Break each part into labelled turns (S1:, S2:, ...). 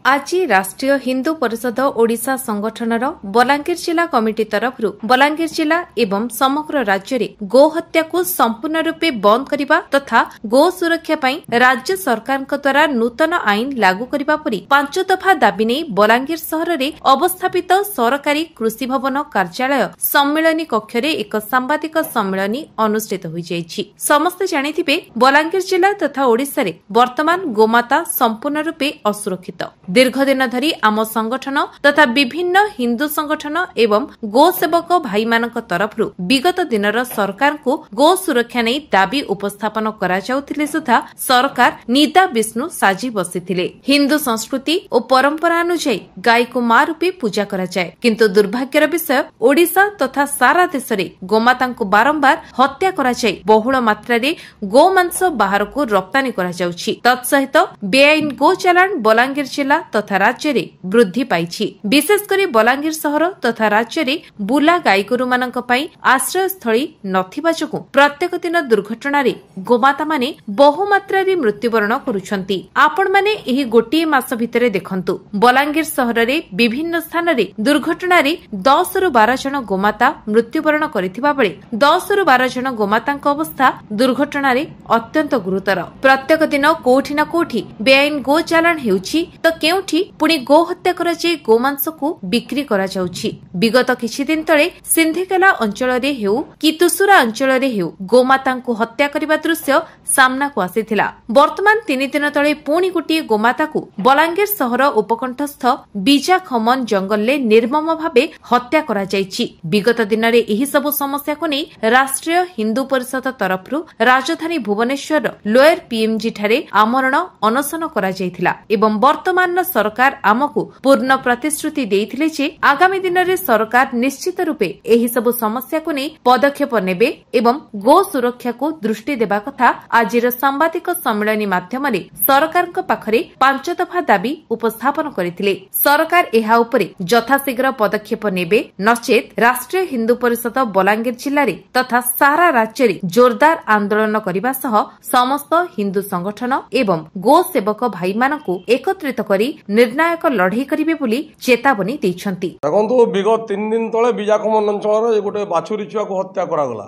S1: आज राष्ट्रीय हिंदू परिषद ओडिशा संगठनर बलांगीर जिला कमिटी तरफ बलांगीर जिला एवं समग्र राज्य में गो हत्या को संपूर्ण रूपे बंद करने तथा गो सुरक्षा पई राज्य सरकार द्वारा नूतन आईन लागू करने परी 5 दफा दाबी नहीं बलांगीर सहर में अवस्थापित सरकारी कृषि भवन कार्यालय सम्मेलनी कक्ष में एक सांबादिक सम्मेलनी अनुष्ठित हो जाइछि। समस्ते जानिथिबे बलांगीर जिला तथा ओडिशा रे वर्तमान गोमाता संपूर्ण रूपे असुरक्षित। दीर्घदिन धरी आम संगठन तथा विभिन्न हिंदू संगठन एवं गो सेवक भाई मानक तरफ विगत दिनर सरकार को गो सुरक्षा नहीं दाबी उपस्थापन करा जाउथिले सुधा सरकार निदा विष्णु साजी बसिथिले। हिंदू संस्कृति और परंपरा अनुसार गाय को मां रूपे पूजा करा जाए, किंतु दुर्भाग्यर विषय ओडिशा तथा सारा देश में गोमाता को बारंबार हत्या करा जाए बहुल मात्रा रे गो मांस बाहर को रप्तानी करा जाउछि। तत्सहित बेआईन गो चालान बलांगीर जिला तथा राज्य रे वृद्धि पाइछि। विशेषकर बलांगीर सहर तथा राज्य रे बुला गाईगोरु मानक पई आश्रय स्थली नथिबा जोगु प्रत्येक दिन दुर्घटना रे गोमाता माने बहु मात्रा रे मृत्युवरण करुछंती। आपण माने एही गोटिए मास भितरे देखंतु बलांगीर सहर रे विभिन्न स्थान रे दुर्घटना रे 10 रु 12 जन गोमाता मृत्युवरण करिथिबा बेले 10 रु 12 जन गोमातांक अवस्था दुर्घटना रे अत्यंत गुरुतर। प्रत्येक दिन कोठी ना कोठी बेआईन गो चालान हेउछि तो केउठी पुणी गो हत्या करा जाय गोमांस को बिक्री करा जाउछि। विगत किछि दिन तळे सिंधिकेला अंचल रे हेउ कि तुसुरा अंचल रे हेउ गोमाता को हत्या करबा दृश्य सामना को आसीथिला। वर्तमान 3 दिन तळे पुणी गोटिए गोमाता को बलांगीर सहर उपकंठस्थ बीजा खमन जंगल ले निर्मम भाबे हत्या करा जायछि। विगत दिन रे एही सब समस्या को नै राष्ट्रीय हिंदू परिषद तरफरु राजधानी भुवनेश्वर लोयर पीएमजी ठारे आमरण अनशन करा जायथिला एवं वर्तमान सरकार आमको पूर्ण प्रतिश्रुति देइथिले जे आगामी दिन रे सरकार निश्चित रूपे एही सब समस्या को नै पदक्षेप नेबे एवं गो सुरक्षा को दृष्टि देबा कथा आजिर सांबादिक सम्मेलन माध्यम रे सरकारक पाखरे 5 दफा दाबी उपस्थापन करिथिले। सरकार एहा उपरे यथाशीघ्र पदक्षेप नेबे नचेत राष्ट्रीय हिंदू परिषद बलांगीर जिल्ला रे तथा सारा राज्य रे जोरदार आंदोलन करिबा सह समस्त हिंदू संगठन एवं गो सेवक भाई मानकु एकत्रित करी निर्णायक लड़ाई करिवे बोली चेतावनी दैछंती।
S2: देखंतु विगत 3 दिन तळे बीजाखमन अंचल गोटे बाछुरी छुआ को हत्या करा गला,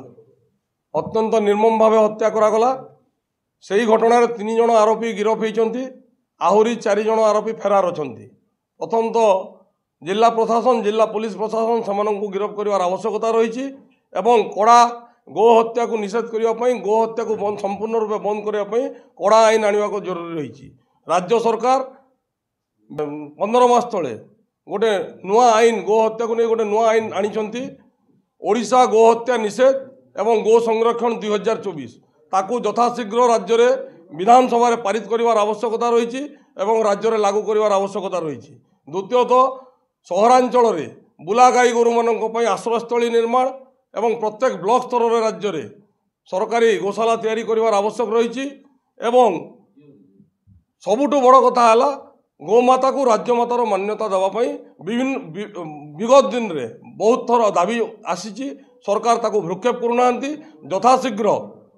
S2: अत्यंत निर्मम भावे हत्या करा गला। सेही घटना रे 3 जन आरोपी गिरफ होइचंती, आहुरी 4 जन आरोपी फेरार अछंती। प्रथम तो जिला प्रशासन जिला पुलिस प्रशासन समानंकु गिरफ करिवार आवश्यकता रहिछि एवं कड़ा गो हत्या को निषेध करिवा पई गो हत्या को बंद संपूर्ण रूपे बंद करिवा पई कड़ा आईन आनिवा को जरूरी रहिछि। राज्य सरकार 15 मास तले गोटे नुआ आईन गो हत्या को नहीं गोटे नुआ आईन आनिछंती। ओडिशा गो हत्या निषेध एवं गो संरक्षण 2024 ताकू यथाशीघ्र राज्य रे विधानसभा रे पारित करिवार आवश्यकता रहिछि एवं राज्य रे लागू करिवार आवश्यकता रहिछि। द्वितीयतः सहरांचल रे बुला गाई गोरु मानक पई आश्रयस्थली निर्माण एवं प्रत्येक ब्लॉक स्तर रे राज्य रे सरकारी गोशाला तैयारी करिवार आवश्यक रहिछि एवं सबुठु बड़ कथा हला गोमाता को राज्यमातार मान्यता देवाई विभिन्न विगत दिन रे बहुत थर दाबी आसी सरकार ताको भ्रुक्षेप करूना। यथाशीघ्र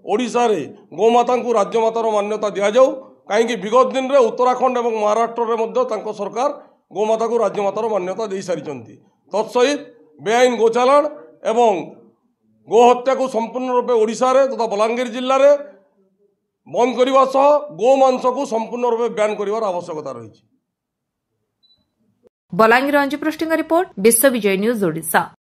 S2: ओडिशा रे गोमाता को राज्यमातार मान्यता दि जाऊ कहीं विगत दिन रे उत्तराखंड और महाराष्ट्र रे मध्य तांको सरकार गोमाता को राज्यमातार मान्यता दे सारी। तत्सहित बेआईन गोचालान एवं गो हत्या को संपूर्ण रूपे ओडिशा रे तथा बलांगीर जिल्ला रे बंद करने सह गो मांस को संपूर्ण रूपे बैन करिवार आवश्यकता रही।
S1: बलांगीर अंजु पृष्ठिंग रिपोर्ट विश्व विजय न्यूज ओडिशा।